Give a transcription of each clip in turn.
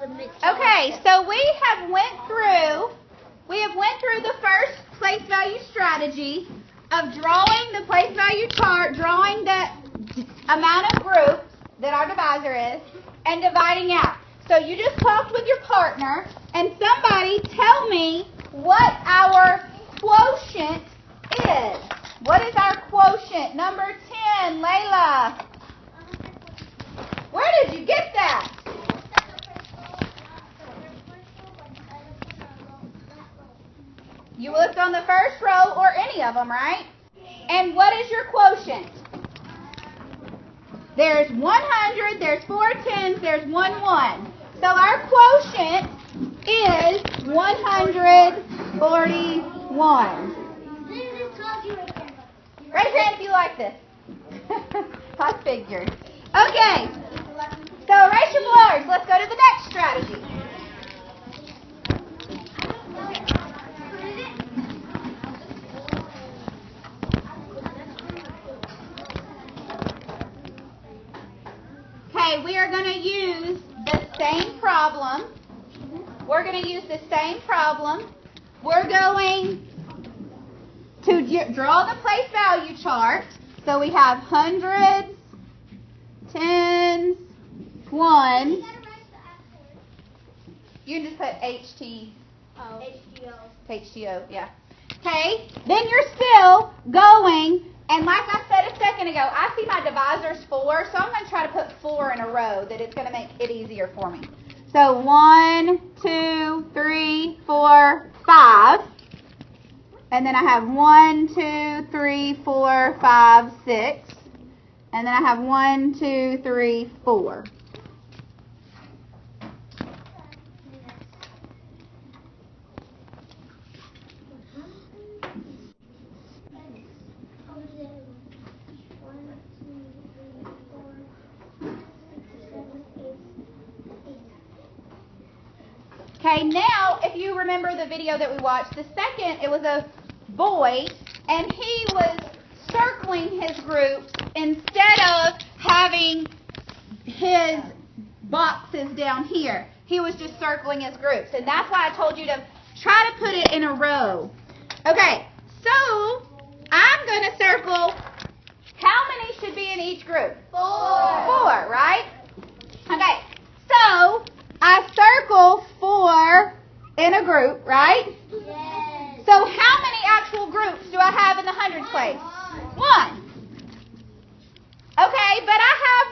Okay, so we have went through the first place value strategy of drawing the place value chart, drawing the amount of groups that our divisor is, and dividing out. So you just talked with your partner, and somebody tell me what our quotient is. What is our quotient? Number 10, Layla. Where did you get that? You looked on the first row or any of them, right? And what is your quotient? There's 100, there's 4 10s, there's 1 1. So our quotient is 141. Raise your hand if you like this. I figured. Okay. So erase your blurs. Let's go to the next strategy. Okay, we are going to use the same problem. We're going to use the same problem. We're going to draw the place value chart. So we have hundreds, tens, ones. You can just put HTO, yeah. Okay, then you're still going, and like I said a second ago, I see my divisor's 4, so I'm going to try to put 4 in a row, that it's going to make it easier for me. So 1, 2, 3, 4, 5. And then I have 1, 2, 3, 4, 5, 6. And then I have 1, 2, 3, 4. Okay, now if you remember the video that we watched, the second, it was a boy, and he was circling his groups instead of having his boxes down here. He was just circling his groups, and that's why I told you to try to put it in a row. Okay, so I'm going to circle, how many should be in each group? 4. 4, right? Okay, so I circle 4 in a group, right? Yes. So how many actual groups do I have in the hundreds place? 1. Okay, but I have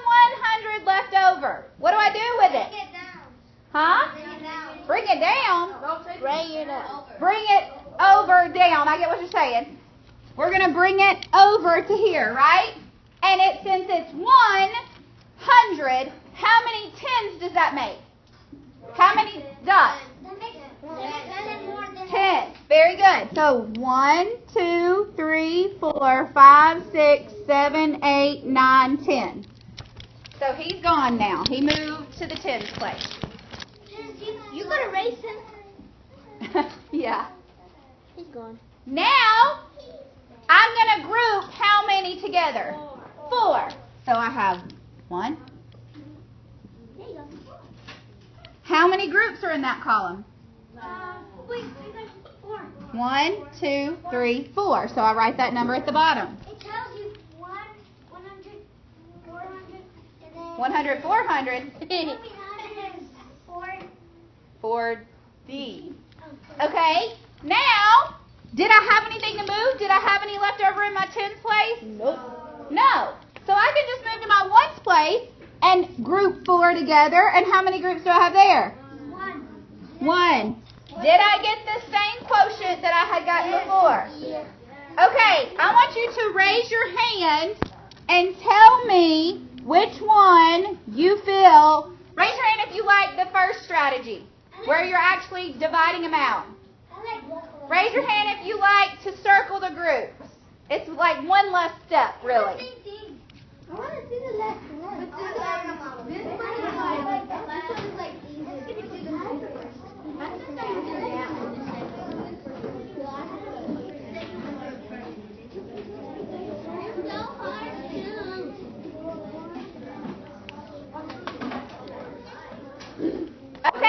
100 left over. What do I do with it? Bring it down. Huh? Bring it down. Bring it down? Bring it up. Bring it over down. I get what you're saying. We're going to bring it over to here, right? And since it's 100, how many tens does that make? How many dots? 10. Very good. So 1, 2, 3, 4, 5, 6, 7, 8, 9, 10. So he's gone now. He moved to the tens place. You got to erase him. Yeah. He's gone. Now I'm going to group how many together? 4. So I have 1. There you go. How many groups are in that column? Wait, 4. 1, 2, 3, 4. So I write that number at the bottom. It tells you 100, 400, and then 100, 400. 4. 4D. Okay, now, did I have anything to move? Did I have any left over in my tens place? Nope. No. So I can just move to my ones place and group 4 together. And how many groups do I have there? 1. 1. Did I get the same quotient that I had gotten before? Yeah. Okay, I want you to raise your hand and tell me which one you feel. Raise your hand if you like the first strategy, where you're actually dividing them out. Raise your hand if you like to circle the groups. It's like one less step, really. I want to see the last one. This one is like easy. Okay.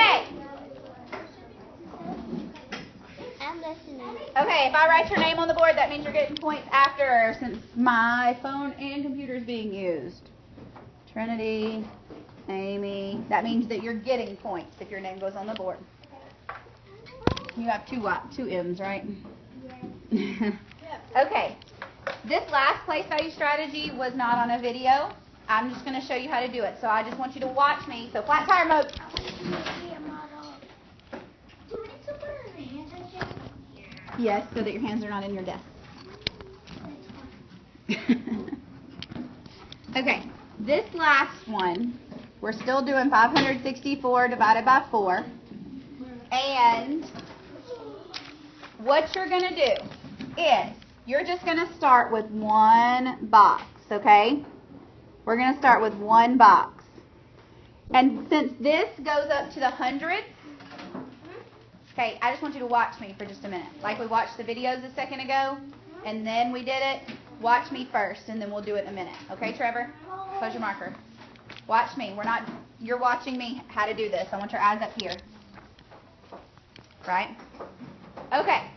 if I write your name on the board, that means you're getting points after, since my phone and computer is being used. Trinity, Amy. That means that you're getting points if your name goes on the board. You have two M's, right? Yes. Okay. This last place value strategy was not on a video. I'm just going to show you how to do it. So I just want you to watch me. So flat tire mode. Do we need to put it in the hands again? Yes, so that your hands are not in your desk. Okay. This last one, we're still doing 564 divided by 4. And what you're going to do is you're just going to start with one box, okay? We're going to start with one box. And since this goes up to the hundreds, okay, I just want you to watch me for just a minute. Like we watched the videos a second ago, and then we did it. Watch me first, and then we'll do it in a minute. Okay, Trevor? Close your marker. Watch me. You're watching me how to do this. I want your eyes up here. Right? Okay.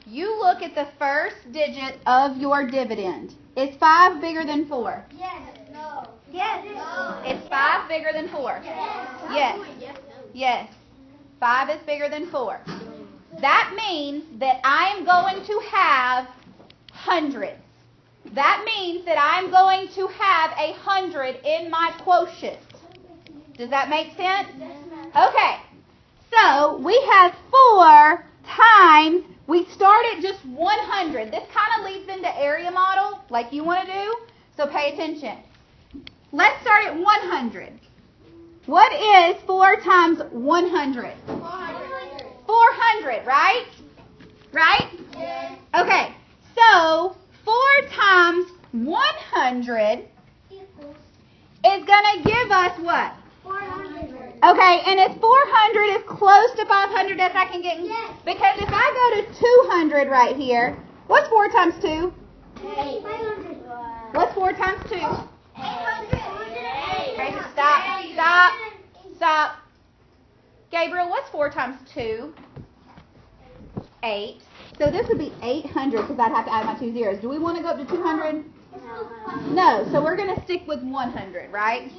You look at the first digit of your dividend. Is 5 bigger than 4? Yes. No. Yes. No. Is 5 bigger than 4? Yes. Yes. Yes. 5 is bigger than 4. That means that I am going to have hundreds. That means that I'm going to have 100 in my quotient. Does that make sense? Okay. So we have 4 times, we start at just 100. This kind of leads into area model, like you want to do, so pay attention. Let's start at 100. What is 4 times 100? 400, right? Right? Yes. Okay, so 4 times 100 is going to give us what? 400. Okay, and if 400 is close to 500 as I can get, Yes. because if I go to 200 right here, what's 4 times 2? 500. What's 4 times 2? 800. Okay, stop. Gabriel, what's 4 times 2? 8. So this would be 800 because I'd have to add my 2 zeros. Do we want to go up to 200? No, so we're going to stick with 100, right?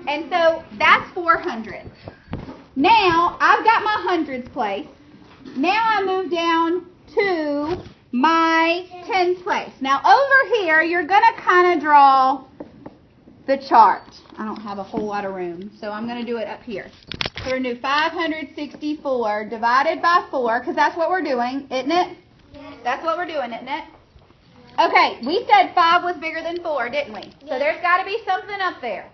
And so that's 400. Now, I've got my hundreds place. Now I move down to my tens place. Now over here, you're going to kind of draw the chart. I don't have a whole lot of room, so I'm going to do it up here. So we're going to do 564 divided by 4, because that's what we're doing, isn't it? That's what we're doing, isn't it? Okay, we said 5 was bigger than 4, didn't we? So there's got to be something up there.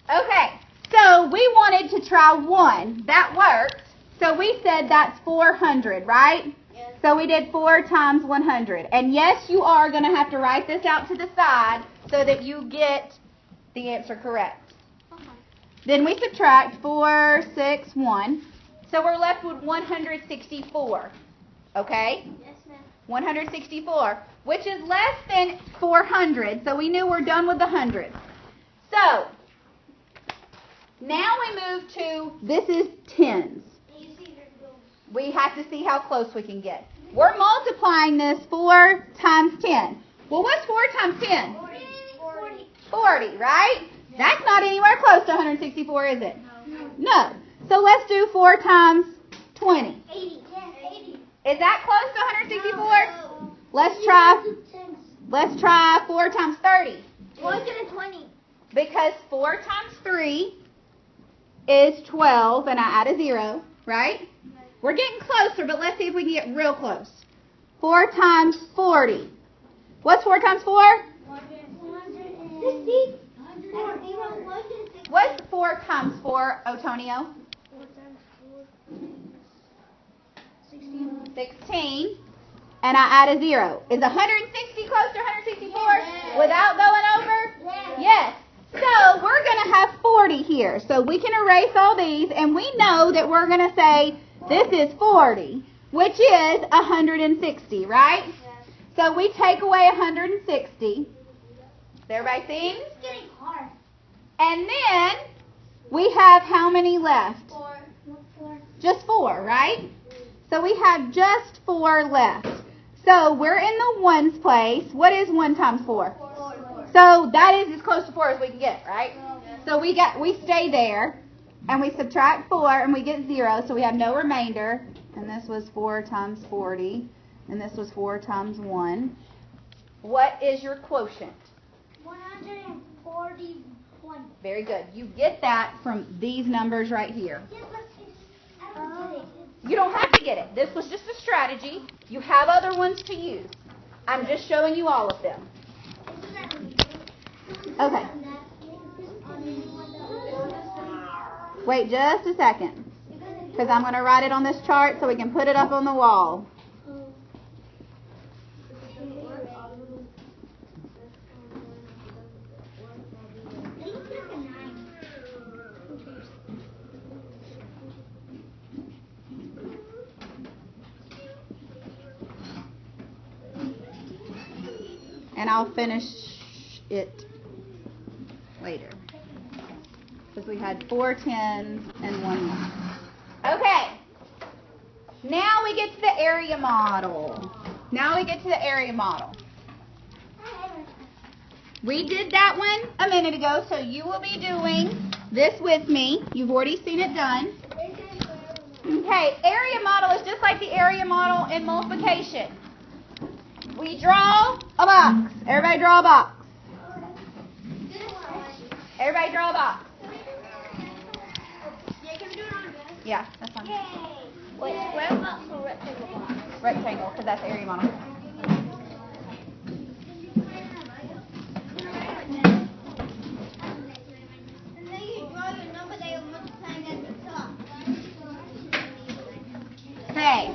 Okay, so we wanted to try 1. That worked. So we said that's 400, right? Yes. So we did 4 times 100. And yes, you are going to have to write this out to the side so that you get the answer correct. Then we subtract 4, 6, 1. So we're left with 164. Okay? Yes, ma'am. 164, which is less than 400. So we knew we're done with the hundreds. So now we move to, this is tens. We have to see how close we can get. We're multiplying this 4 times 10. Well, what's 4 times 10? 40, right? That's not anywhere close to 164, is it? No. So let's do 4 times 20. 80. Yes, 80. Is that close to 164? Let's try 4 times 30. 120. Because 4 times 3 is 12, and I add a 0, right? We're getting closer, but let's see if we can get real close. 4 times 40. What's 4 times 4? 160. What's 4 times 4, Otonio? 16. And I add a 0. Is 160 close to 164 Yes. without going over? Yes. So we're going to have 40 here. So we can erase all these, and we know that we're going to say this is 40, which is 160, right? So we take away 160. Everybody see? It's getting hard. And then we have how many left? 4. Just 4, right? So we have just 4 left. So we're in the ones place. What is 1 times 4? 4. So that is as close to 4 as we can get, right? So we stay there, and we subtract 4, and we get 0, so we have no remainder. And this was 4 times 40, and this was 4 times 1. What is your quotient? 141. Very good. You get that from these numbers right here. You don't have to get it. This was just a strategy. You have other ones to use. I'm just showing you all of them. Okay. Wait just a second, because I'm going to write it on this chart so we can put it up on the wall. And I'll finish it later, because we had 4 10s and 1 1. Okay, now we get to the area model. We did that one a minute ago, so you will be doing this with me. You've already seen it done. Okay, area model is just like the area model in multiplication. We draw a box. Everybody draw a box. Everybody draw a box. Yeah, that's fine. Wait, square box or rectangle box? Rectangle, because that's area model. And then you draw your number that you're multiplying at the top. Okay.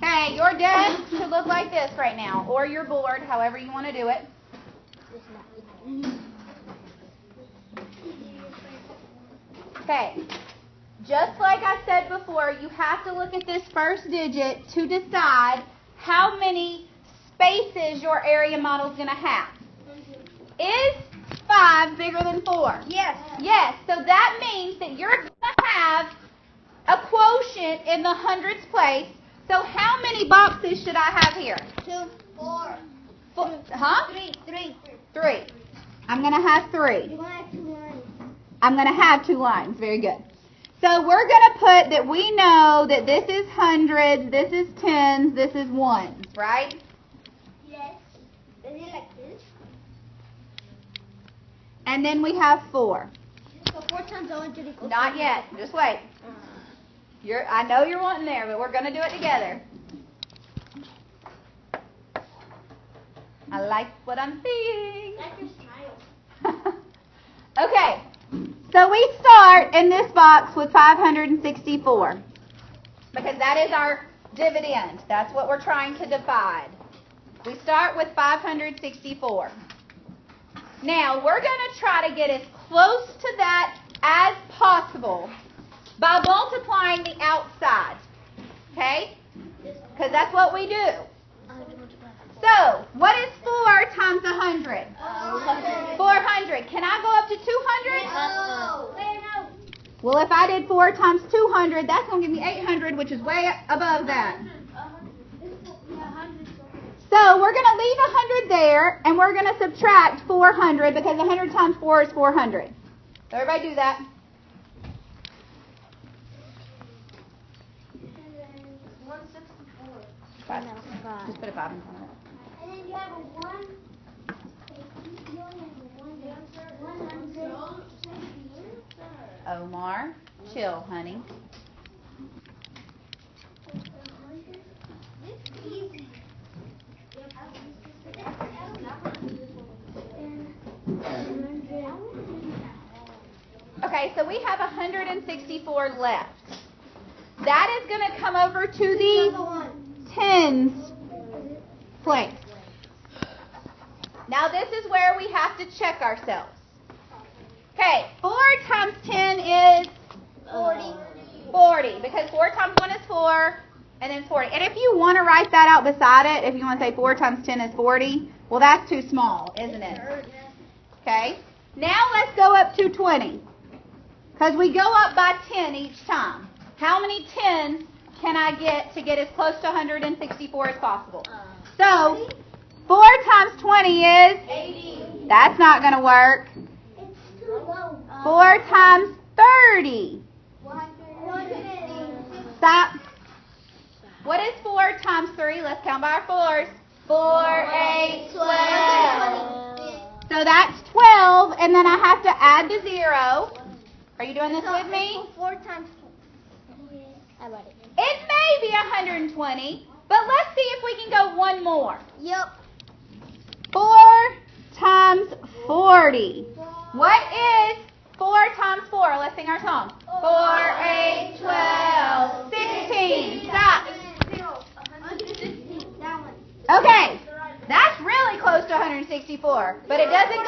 Okay, your desk should look like this right now, or your board, however you want to do it. Okay, just like I said before, you have to look at this first digit to decide how many spaces your area model is going to have. Is 5 bigger than 4? Yes. Yes, so that means that you're going to have a quotient in the hundreds place. So how many boxes should I have here? 2, 4. Huh? 3. 3. I'm going to have 3. You're going to have 2 lines. I'm going to have 2 lines. Very good. So we're going to put that we know that this is hundreds, this is tens, this is ones, right? Yes. Is it like this? And then we have 4. So 4 times 100 equals Not yet. Just wait. I know you're wanting there, but we're going to do it together. I like what I'm seeing. That's your style. Okay. So we start in this box with 564, because that is our dividend. That's what we're trying to divide. We start with 564. Now, we're going to try to get as close to that as possible by multiplying the outside. Okay? Because that's what we do. So, what is 4 times 100? 400. Can I go up to 200? No. Well, if I did 4 times 200, that's going to give me 800, which is way above that. So, we're going to leave 100 there, and we're going to subtract 400, because 100 times 4 is 400. So, everybody do that. 5. Just put a 5 in front of it. And then you have a 1. You only have a 100. Omar, chill, honey. Easy. Okay, so we have 164 left. That is going to come over to the tens place. Now this is where we have to check ourselves. Okay, 4 times 10 is 40. 40, because 4 times 1 is 4, and then 40. And if you want to write that out beside it, if you want to say 4 times 10 is 40, well, that's too small, isn't it? Okay, now let's go up to 20. Because we go up by 10 each time. How many 10s can I get to get as close to 164 as possible? So, 4 times 20 is? 80. That's not going to work. It's too low. 4 times 30. 150. Stop. What is 4 times 3? Let's count by our 4s. 4, 8, 12. So that's 12, and then I have to add the 0. Are you doing this with me? 4 times 4. It may be 120, but let's see if we can go one more. Yep. 4 times 40. What is 4 times 4? Let's sing our song. 4, 8, 12, 16. Stop. Okay, that's really close to 164, but it doesn't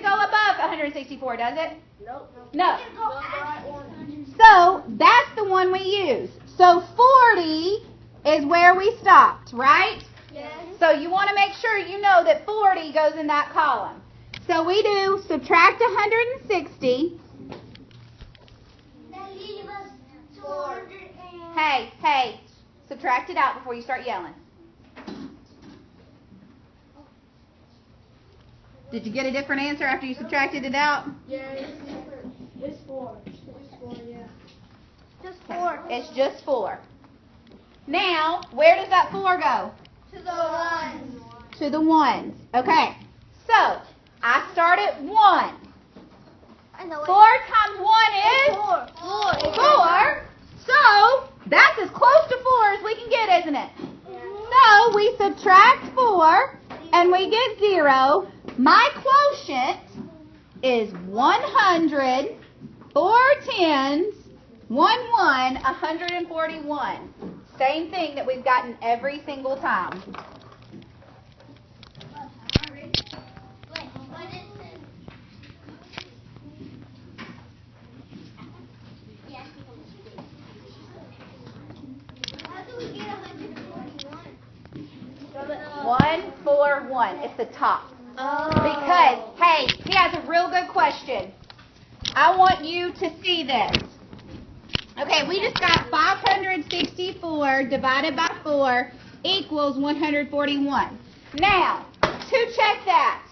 go above 164, does it? Nope. No. So that's the one we use. So 40 is where we stopped, right? Yes. So you want to make sure you know that 40 goes in that column. So we do subtract 160. That leaves us 200 and... Hey, subtract it out before you start yelling. Did you get a different answer after you subtracted it out? Yeah, it's 4. It's 4, yeah. Just 4. It's just 4. Now, where does that 4 go? To the 1. To the 1s. Okay. So, I start at 1. I know 4 times 1 is? 4. So, that's as close to 4 as we can get, isn't it? So, we subtract 4, and we get 0. My quotient is 100, 4 10s, 1 141. Same thing that we've gotten every single time. How do we get 141? 141. It's the top. Oh. Because, hey, he has a real good question. I want you to see this. Okay, we just got 564 divided by 4 equals 141. Now, to check that.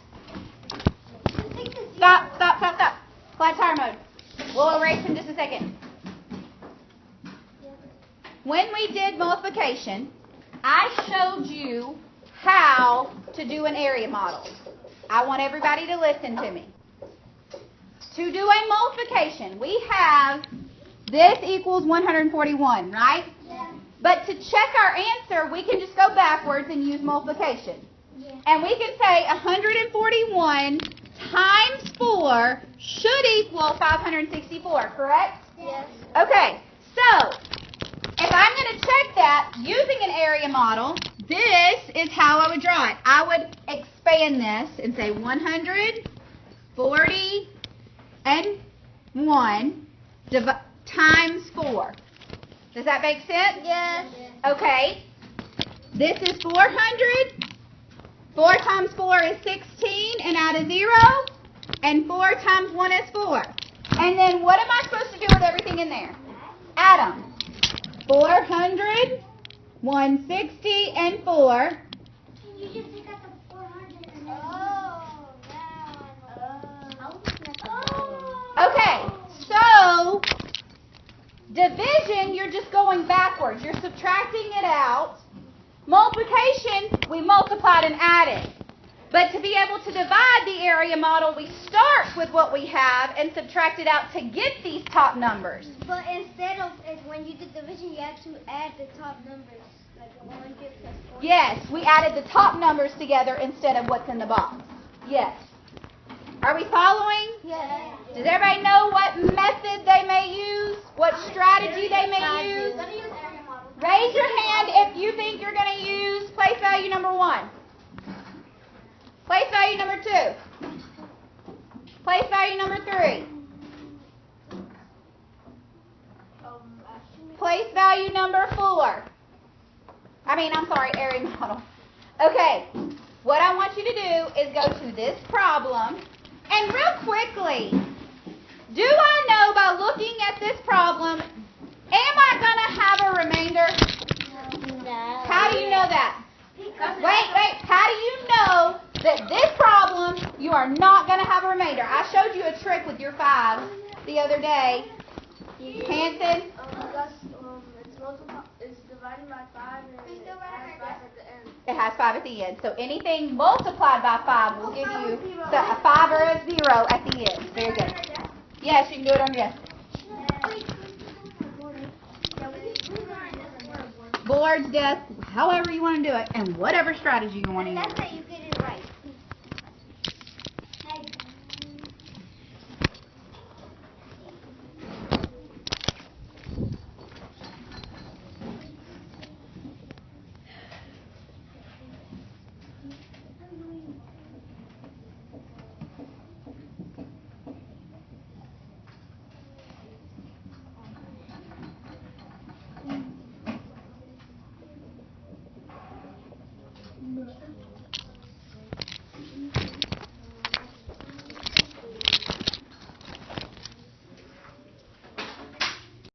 Stop. Flat tire mode. We'll erase in just a second. When we did multiplication, I showed you how to do an area model. I want everybody to listen to me. To do a multiplication, we have this equals 141, right? Yeah. But to check our answer, we can just go backwards and use multiplication. Yeah. And we can say 141 times 4 should equal 564, correct? Yes. Okay, so if I'm going to check that using an area model, this is how I would draw it. I would expand this and say 140 and 1 times 4. Does that make sense? Yes. Okay. This is 400. 4 times 4 is 16 and add a 0. And 4 times 1 is 4. And then what am I supposed to do with everything in there? Add them. 400, 160, and 4. Can you just take out the 400 and then... Okay, so division, you're just going backwards. You're subtracting it out. Multiplication, we multiplied and added. But to be able to divide the area model, we start with what we have and subtract it out to get these top numbers. But instead of, when you do division, you have to add the top numbers. Like 100 plus 4. Yes, we added the top numbers together instead of what's in the box. Yes. Are we following? Yeah. Does everybody know what method they may use? What strategy they may use? Let me use area model. Raise your hand if you think you're going to use place value number 1. Place value number 2. Place value number 3. Place value number 4. Area model. Okay, what I want you to do is go to this problem, and real quickly, do I know by looking at this problem, am I going to have a remainder? No. How do you know that? Wait. How do you know that this problem, you are not going to have a remainder? I showed you a trick with your 5 the other day. Hanson? It's dividing by 5 and it has 5 at the end. It has 5 at the end. So anything multiplied by 5 will give you a 5 or a 0 at the end. Very good. Yes, you can do it on your desk. Boards, desk, however you want to do it, and whatever strategy you want to use. That's that you get it right.